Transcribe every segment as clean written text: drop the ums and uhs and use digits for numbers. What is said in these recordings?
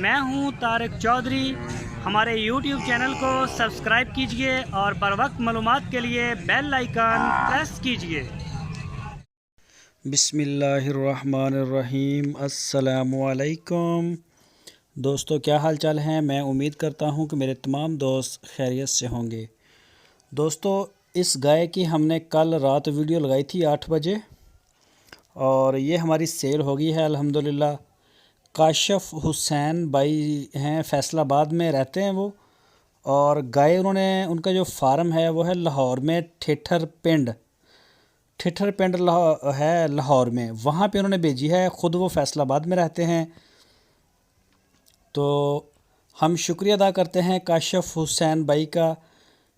मैं हूं तारिक चौधरी। हमारे YouTube चैनल को सब्सक्राइब कीजिए और बर वक्त मालूमात के लिए बेल आइकन प्रेस कीजिए। बिस्मिल्लाहिर्रहमानिर्रहीम। अस्सलामुअलैकुम दोस्तों, क्या हाल चाल हैं। मैं उम्मीद करता हूं कि मेरे तमाम दोस्त खैरियत से होंगे। दोस्तों, इस गाय की हमने कल रात वीडियो लगाई थी 8 बजे और ये हमारी सेल हो गई है अल्हम्दुलिल्लाह। काशिफ हुसैन भाई हैं, फैसलाबाद में रहते हैं वो। और गाय उनका जो फार्म है वो है लाहौर में, ठेठर पिंड है लाहौर में, वहाँ पे उन्होंने भेजी है। ख़ुद वो फैसलाबाद में रहते हैं। तो हम शुक्रिया अदा करते हैं काशिफ हुसैन भाई का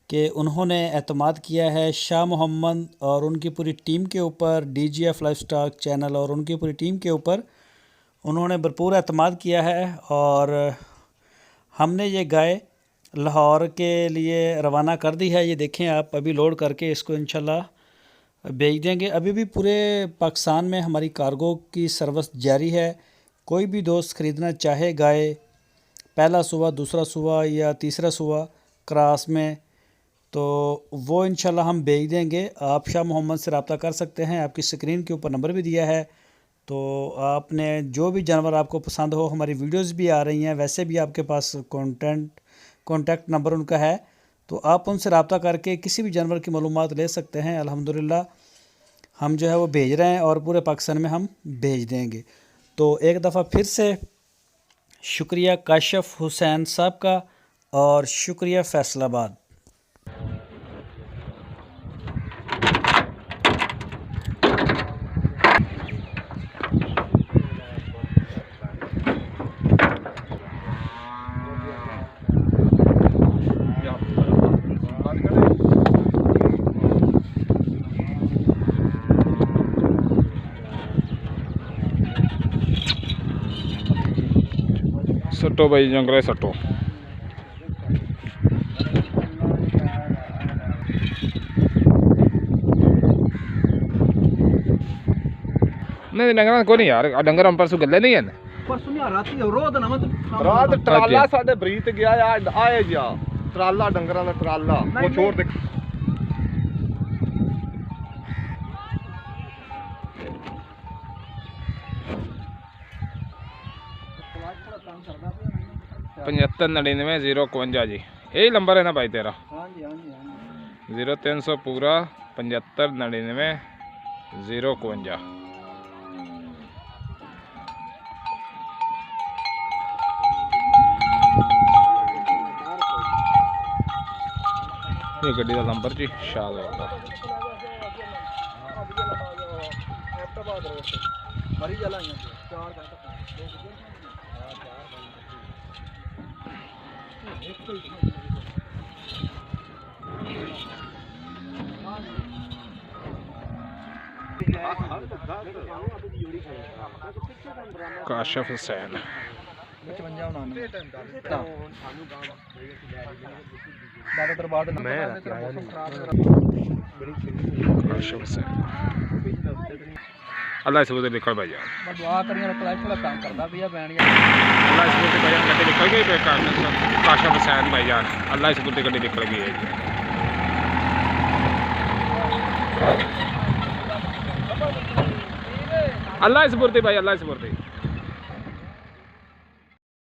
कि उन्होंने एतमाद किया है शाह मोहम्मद और उनकी पूरी टीम के ऊपर, DGF लाइफस्टाइल चैनल और उनकी पूरी टीम के ऊपर उन्होंने भरपूर एतमाद किया है। और हमने ये गाय लाहौर के लिए रवाना कर दी है। ये देखें आप, अभी लोड करके इसको इंशाल्लाह भेज देंगे। अभी भी पूरे पाकिस्तान में हमारी कार्गो की सर्विस जारी है। कोई भी दोस्त ख़रीदना चाहे गाय, पहला सुबह, दूसरा सुबह या तीसरा सुबह क्रॉस में, तो वो इंशाल्लाह हम भेज देंगे। आप शाह मोहम्मद से रब्ता कर सकते हैं। आपकी स्क्रीन के ऊपर नंबर भी दिया है। तो आपने जो भी जानवर आपको पसंद हो, हमारी वीडियोस भी आ रही हैं, वैसे भी आपके पास कॉन्टैक्ट नंबर उनका है, तो आप उनसे रब्ता करके किसी भी जानवर की मालूमात ले सकते हैं। अल्हम्दुलिल्लाह हम जो है वो भेज रहे हैं और पूरे पाकिस्तान में हम भेज देंगे। तो एक दफ़ा फिर से शुक्रिया काशिफ हुसैन साहब का और शुक्रिया फैसलाबाद। सट्टो भाई जंगले सट्टो नहीं डंगर को नहीं यार, डंगर हम परसों गले नहीं है। परसों नहीं राती रोज ना रात ट्राला साडे ब्रीत गया आए जा ट्राला डंगरां दा ट्राला वो छोड़ दे। पचहत्तर 99 051 जी, यही नंबर है ना भाई तेरा? हाँ जी, हाँ जी, हाँ जी। 0300 पूरा 75 99 051। ये गड्डी का नंबर जी शाहबाद का। काशिफ हुसैन अल्लाह सबूत लिखल भाई जान, दुआ करिए थोड़ा काम करदा पिया बैणिया। अल्लाह सबूत भाई जान गड्डी निकल गई पे काशिफ हुसैन भाई जान, अल्लाह सबूत गड्डी निकल गई है जी। अल्लाह सबूत भाई, अल्लाह सबूत।